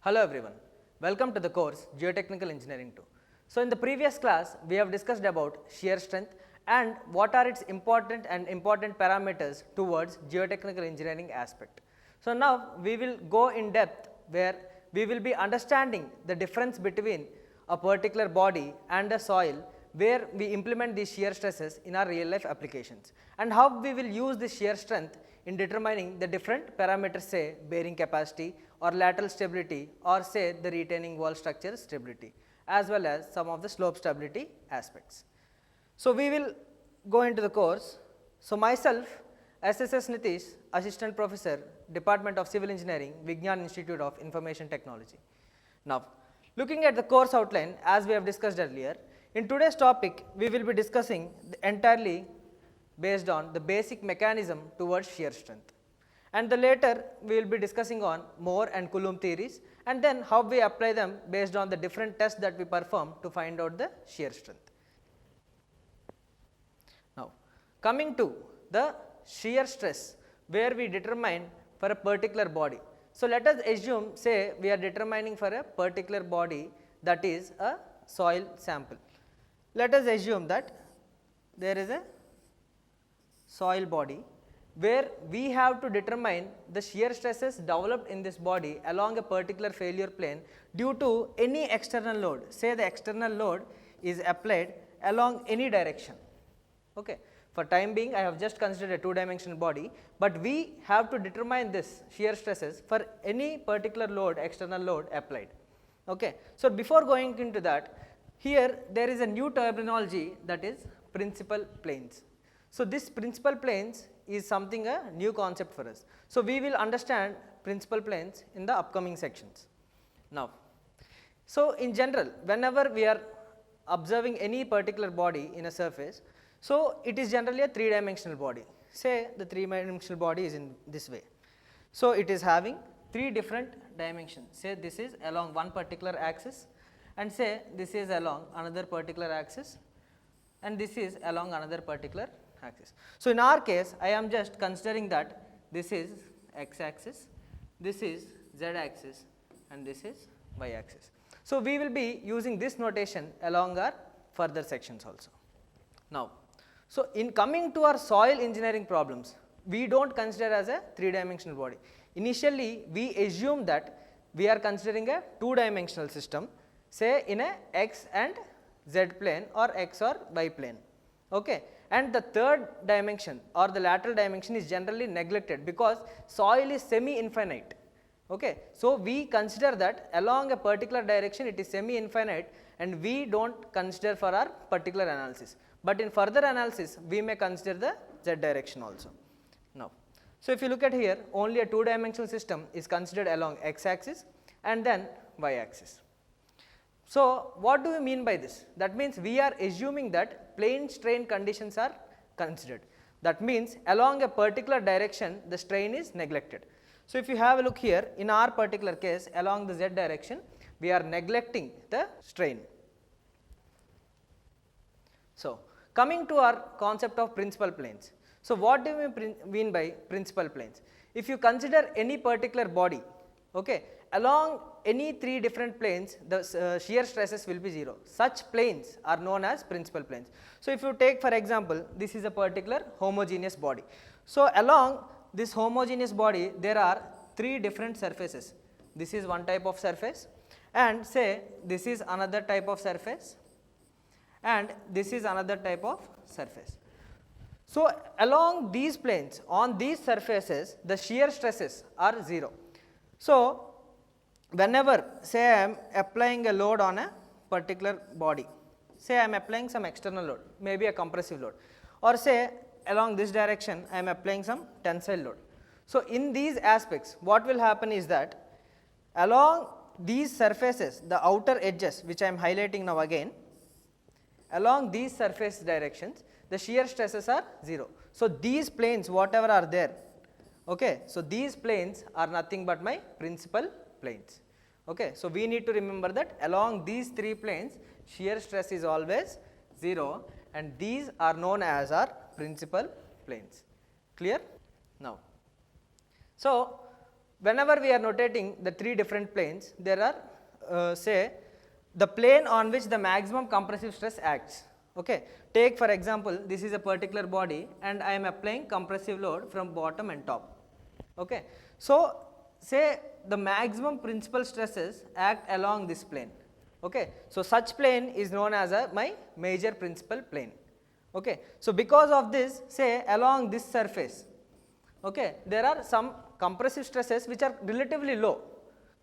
Hello everyone, welcome to the course Geotechnical Engineering 2. So in the previous class, we have discussed about shear strength and what are its important parameters towards geotechnical engineering aspect. So now we will go in depth where we will be understanding the difference between a particular body and a soil where we implement these shear stresses in our real life applications and how we will use this shear strength in determining the different parameters, say bearing capacity or lateral stability or say the retaining wall structure stability, as well as some of the slope stability aspects. So we will go into the course. So myself, SSS Nitish, Assistant Professor, Department of Civil Engineering, Vigyan Institute of Information Technology. Now, looking at the course outline as we have discussed earlier, in today's topic we will be discussing entirely based on the basic mechanism towards shear strength. And the later we will be discussing on Moore and Coulomb theories and then how we apply them based on the different tests that we perform to find out the shear strength. Now, coming to the shear stress where we determine for a particular body. So let us assume, say we are determining for a particular body that is a soil sample. Let us assume that there is a soil body where we have to determine the shear stresses developed in this body along a particular failure plane due to any external load. Say the external load is applied along any direction. Okay. For time being, I have just considered a two-dimensional body, but we have to determine this shear stresses for any particular load, external load applied. Okay. So before going into that, here there is a new terminology that is principal planes. So this principal planes is something a new concept for us. So we will understand principal planes in the upcoming sections. Now, so in general, whenever we are observing any particular body in a surface, so it is generally a three-dimensional body. Say the three-dimensional body is in this way. So it is having three different dimensions. Say this is along one particular axis and say this is along another particular axis and this is along another particular axis. So in our case, I am just considering that this is x axis, this is z axis and this is y axis. So we will be using this notation along our further sections also. Now, so in coming to our soil engineering problems, we don't consider as a three-dimensional body. Initially, we assume that we are considering a two-dimensional system, say in a x and z plane or x or y plane. Okay. And the third dimension or the lateral dimension is generally neglected because soil is semi-infinite. Okay. So we consider that along a particular direction it is semi-infinite and we don't consider for our particular analysis. But in further analysis we may consider the z direction also. Now, so if you look at here, only a two-dimensional system is considered along x axis and then y axis. So what do we mean by this? That means we are assuming that plane strain conditions are considered. That means along a particular direction the strain is neglected. So if you have a look here, in our particular case along the z direction we are neglecting the strain. So coming to our concept of principal planes. So what do we mean by principal planes? If you consider any particular body, okay, along any three different planes the shear stresses will be 0. Such planes are known as principal planes. So if you take for example, this is a particular homogeneous body. So along this homogeneous body there are three different surfaces. This is one type of surface and say this is another type of surface and this is another type of surface. So along these planes, on these surfaces the shear stresses are 0. So whenever say I am applying a load on a particular body, say I am applying some external load, maybe a compressive load, or say along this direction I am applying some tensile load. So in these aspects what will happen is that along these surfaces, the outer edges which I am highlighting now again, along these surface directions the shear stresses are 0. So these planes whatever are there, okay, so these planes are nothing but my principal planes. Okay. So we need to remember that along these three planes shear stress is always 0 and these are known as our principal planes. Clear? Now, so whenever we are notating the three different planes, there are say the plane on which the maximum compressive stress acts. Okay. Take for example, this is a particular body and I am applying compressive load from bottom and top. Okay. So, say the maximum principal stresses act along this plane. Okay. So, such plane is known as my major principal plane. Okay. So, because of this, say along this surface, okay, there are some compressive stresses which are relatively low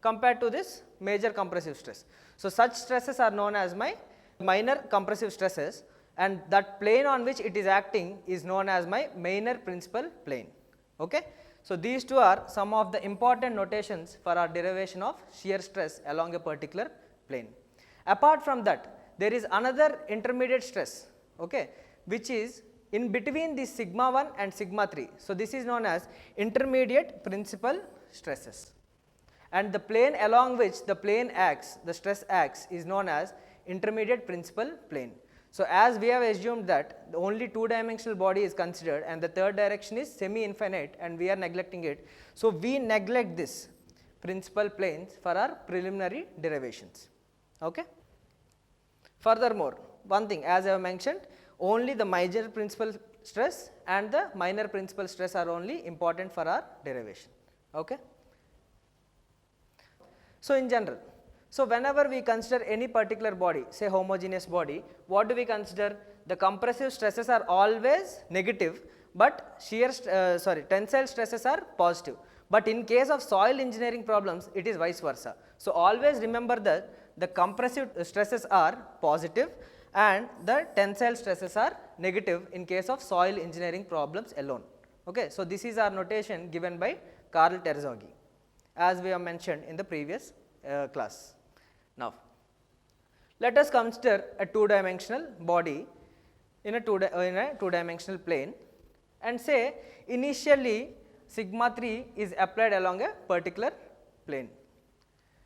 compared to this major compressive stress. So, such stresses are known as my minor compressive stresses, and that plane on which it is acting is known as my minor principal plane. Okay. So, these two are some of the important notations for our derivation of shear stress along a particular plane. Apart from that, there is another intermediate stress, okay, which is in between this sigma 1 and sigma 3. So, this is known as intermediate principal stresses, and the plane along which the plane acts, the stress acts, is known as intermediate principal plane. So, as we have assumed that the only two-dimensional body is considered and the third direction is semi-infinite and we are neglecting it. So, we neglect this principal planes for our preliminary derivations. Okay. Furthermore, one thing, as I have mentioned, only the major principal stress and the minor principal stress are only important for our derivation. Okay. So, in general, so whenever we consider any particular body, say homogeneous body, what do we consider? The compressive stresses are always negative, but tensile stresses are positive. But in case of soil engineering problems, it is vice versa. So, always remember that the compressive stresses are positive and the tensile stresses are negative in case of soil engineering problems alone. Okay. So, this is our notation given by Carl Terzaghi, as we have mentioned in the previous class. Now, let us consider a two-dimensional body in a two-dimensional plane, and say initially sigma 3 is applied along a particular plane.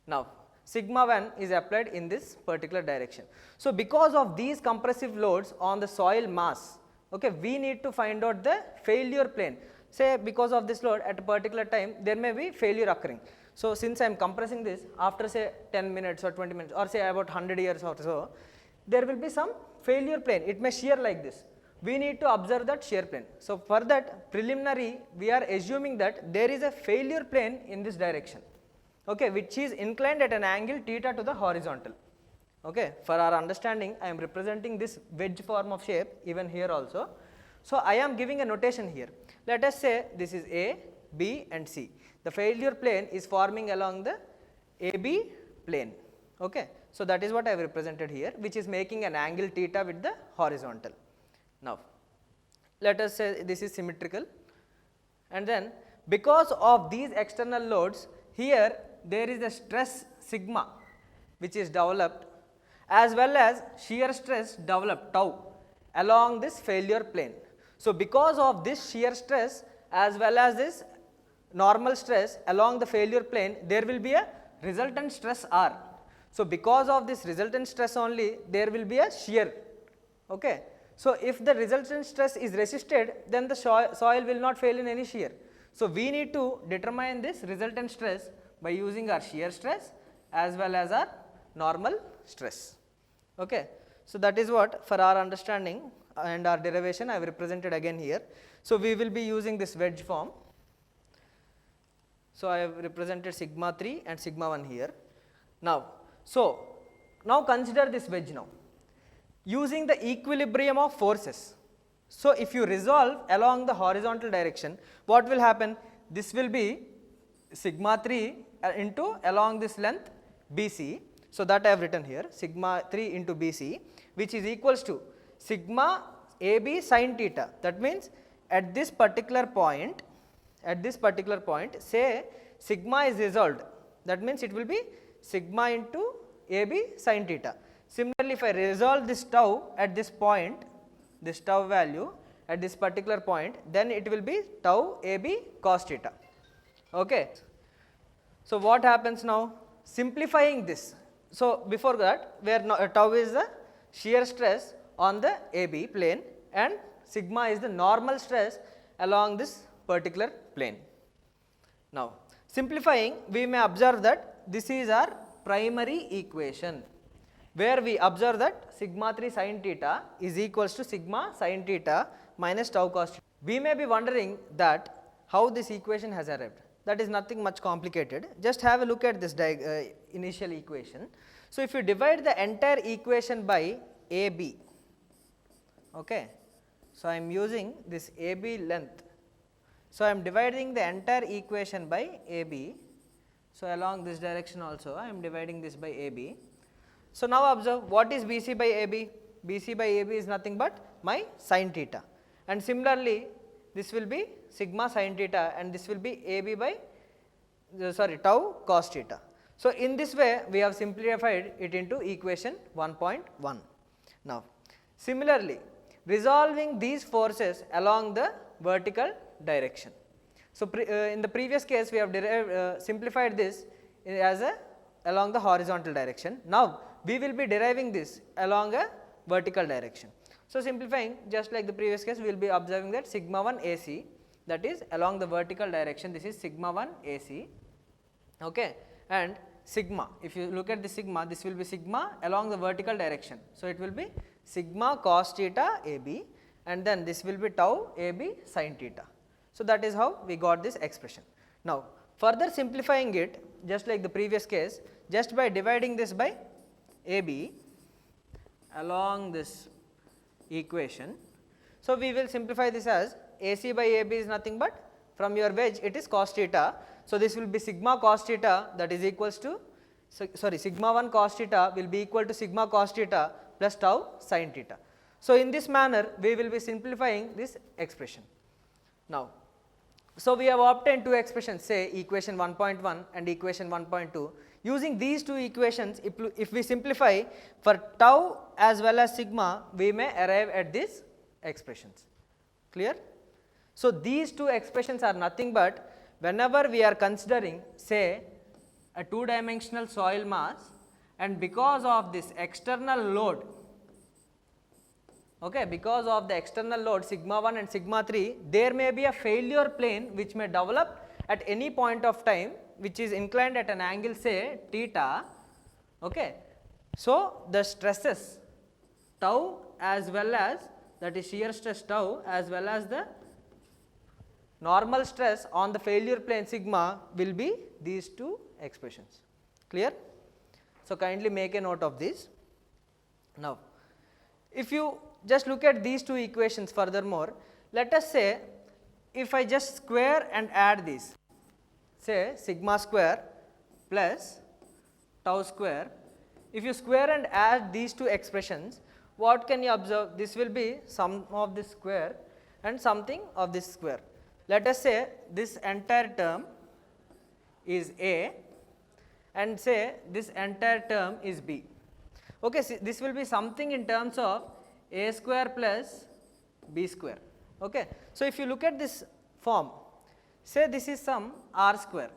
Now, sigma 1 is applied in this particular direction. So, because of these compressive loads on the soil mass, okay, we need to find out the failure plane. Say because of this load at a particular time there may be failure occurring. So, since I am compressing this after say 10 minutes or 20 minutes or say about 100 years or so, there will be some failure plane, it may shear like this. We need to observe that shear plane. So, for that preliminary we are assuming that there is a failure plane in this direction, okay, which is inclined at an angle theta to the horizontal. Okay. For our understanding, I am representing this wedge form of shape even here also. So, I am giving a notation here. Let us say this is A, B and C. The failure plane is forming along the AB plane. Okay. So, that is what I have represented here, which is making an angle theta with the horizontal. Now, let us say this is symmetrical, and then because of these external loads, here there is a stress sigma which is developed, as well as shear stress developed tau along this failure plane. So, because of this shear stress as well as this normal stress along the failure plane, there will be a resultant stress R. So, because of this resultant stress only, there will be a shear. Okay. So, if the resultant stress is resisted, then the soil will not fail in any shear. So, we need to determine this resultant stress by using our shear stress as well as our normal stress. Okay. So, that is what for our understanding and our derivation I have represented again here. So, we will be using this wedge form. So, I have represented sigma 3 and sigma 1 here. Now, now consider this wedge now using the equilibrium of forces. So, if you resolve along the horizontal direction, what will happen? This will be sigma 3 into along this length BC. So, that I have written here sigma 3 into BC, which is equals to sigma AB sin theta. That means at this particular point, say sigma is resolved, that means it will be sigma into AB sin theta. Similarly, if I resolve this tau at this point, this tau value at this particular point, then it will be tau AB cos theta. Okay. So, what happens now? Simplifying this. So, before that, where tau is the shear stress on the AB plane and sigma is the normal stress along this particular plane. Now, simplifying, we may observe that this is our primary equation, where we observe that sigma 3 sin theta is equals to sigma sin theta minus tau cos theta. We may be wondering that how this equation has arrived. That is nothing much complicated. Just have a look at this initial equation. So, if you divide the entire equation by AB, okay. So, I am using this AB length. So, I am dividing the entire equation by AB. So, along this direction also I am dividing this by AB. So, now observe what is BC by AB? BC by AB is nothing but my sin theta, and similarly this will be sigma sin theta, and this will be AB by tau cos theta. So, in this way we have simplified it into equation 1.1. Now, similarly resolving these forces along the vertical direction. So, in the previous case we have simplified this as along the horizontal direction. Now, we will be deriving this along a vertical direction. So, simplifying just like the previous case, we will be observing that sigma 1 AC, that is along the vertical direction, this is sigma 1 AC, okay, and sigma, if you look at the sigma, this will be sigma along the vertical direction. So, it will be sigma cos theta AB, and then this will be tau AB sin theta. So, that is how we got this expression. Now, further simplifying it just like the previous case, just by dividing this by AB along this equation. So, we will simplify this as AC by AB is nothing but, from your wedge it is cos theta. So, this will be sigma cos theta, that is equals to sigma 1 cos theta will be equal to sigma cos theta plus tau sin theta. So, in this manner we will be simplifying this expression. Now, so we have obtained two expressions, say equation 1.1 and equation 1.2. Using these two equations, if we simplify for tau as well as sigma, we may arrive at these expressions. Clear? So, these two expressions are nothing but whenever we are considering, say, a two-dimensional soil mass, and because of this external load, okay, because of the external load sigma 1 and sigma 3, there may be a failure plane which may develop at any point of time, which is inclined at an angle, say theta, okay. So, the stresses tau as well as, that is shear stress tau as well as the normal stress on the failure plane sigma will be these two expressions. Clear? So, kindly make a note of this. Now, if you just look at these two equations furthermore, let us say if I just square and add these, say sigma square plus tau square, if you square and add these two expressions, what can you observe? This will be sum of this square and something of this square. Let us say this entire term is A and say this entire term is B. Okay, so this will be something in terms of A square plus B square. Okay. So, if you look at this form, say this is some R square,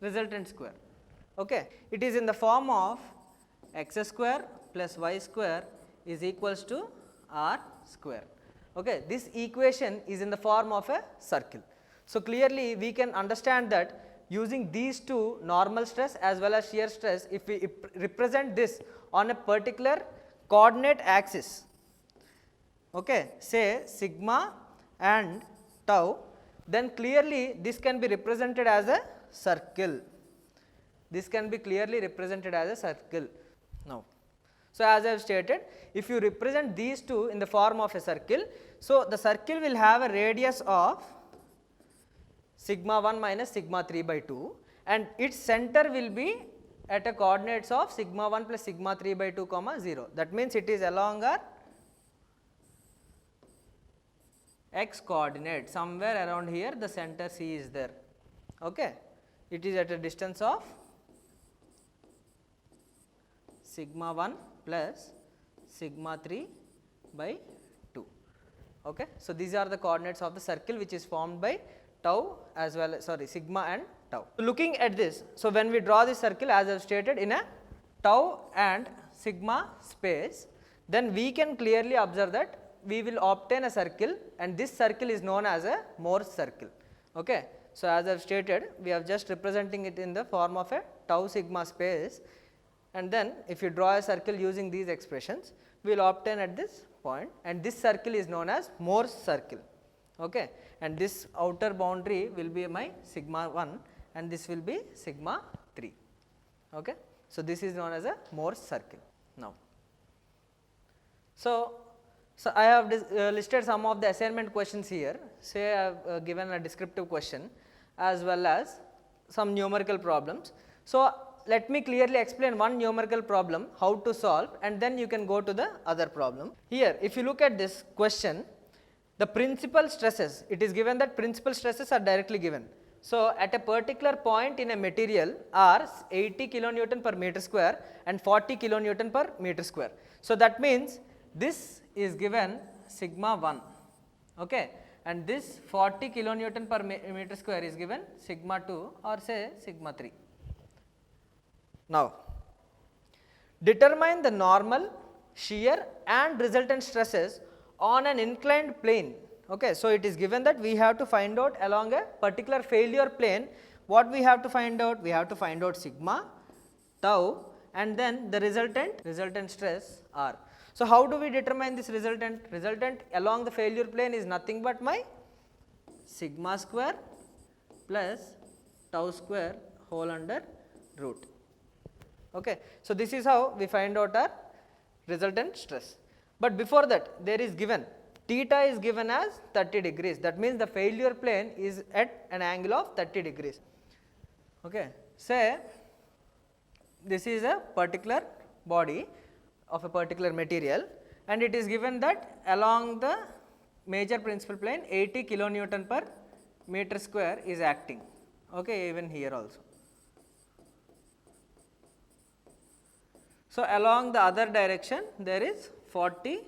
resultant square. Okay. It is in the form of x square plus y square is equals to R square. Okay. This equation is in the form of a circle. So, clearly we can understand that using these two, normal stress as well as shear stress, if we represent this on a particular coordinate axis, okay, say sigma and tau, then clearly this can be represented as a circle. This can be clearly represented as a circle. Now, so as I have stated, if you represent these two in the form of a circle, so the circle will have a radius of sigma 1 minus sigma 3 by 2, and its center will be at a coordinates of sigma 1 plus sigma 3 by 2 comma 0. That means it is along our x coordinate, somewhere around here the center C is there. Okay. It is at a distance of sigma 1 plus sigma 3 by 2. Okay. So, these are the coordinates of the circle which is formed by tau as well as sigma and tau. So, looking at this, so when we draw this circle as I have stated in a tau and sigma space, then we can clearly observe that we will obtain a circle, and this circle is known as a Morse circle. Okay. So, as I have stated, we are just representing it in the form of a tau sigma space, and then if you draw a circle using these expressions, we will obtain at this point, and this circle is known as Morse circle. Okay. And this outer boundary will be my sigma 1 and this will be sigma 3. Okay. So, this is known as a Morse circle now. So I have listed some of the assignment questions here. Say I have given a descriptive question as well as some numerical problems. So, let me clearly explain one numerical problem how to solve, and then you can go to the other problem. Here if you look at this question, the principal stresses, it is given that principal stresses are directly given. So, at a particular point in a material are 80 kilonewton per meter square and 40 kilonewton per meter square. So, that means this is given sigma 1, okay, and this 40 kilonewton per meter square is given sigma 2 or say sigma 3. Now, determine the normal, shear and resultant stresses on an inclined plane. Okay. So, it is given that we have to find out along a particular failure plane. What we have to find out? We have to find out sigma, tau and then the resultant stress R. So, how do we determine this resultant? Resultant along the failure plane is nothing but my sigma square plus tau square whole under root. Okay. So, this is how we find out our resultant stress. But before that there is given theta is given as 30 degrees, that means the failure plane is at an angle of 30 degrees. Okay. Say this is a particular body of a particular material and it is given that along the major principal plane 80 kilonewton per meter square is acting, okay, even here also. So, along the other direction there is 40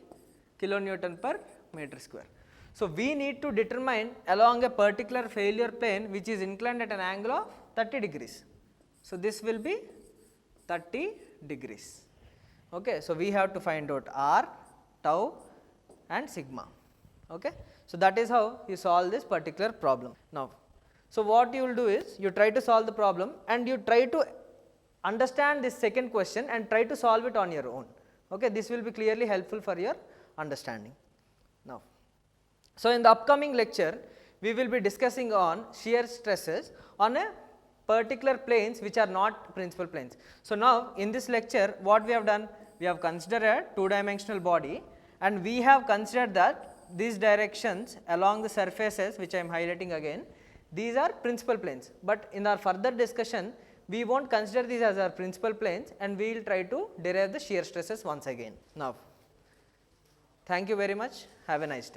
kilonewton per meter square. So, we need to determine along a particular failure plane which is inclined at an angle of 30 degrees. So, this will be 30 degrees. Okay. So, we have to find out R, tau and sigma. Okay. So, that is how you solve this particular problem. Now, so what you will do is you try to solve the problem and you try to understand this second question and try to solve it on your own. Okay. This will be clearly helpful for your understanding. Now, so in the upcoming lecture we will be discussing on shear stresses on a particular planes which are not principal planes. So, now in this lecture what we have done? We have considered a two-dimensional body and we have considered that these directions along the surfaces which I am highlighting again, these are principal planes, but in our further discussion we will not consider these as our principal planes and we will try to derive the shear stresses once again. Now, thank you very much, have a nice day.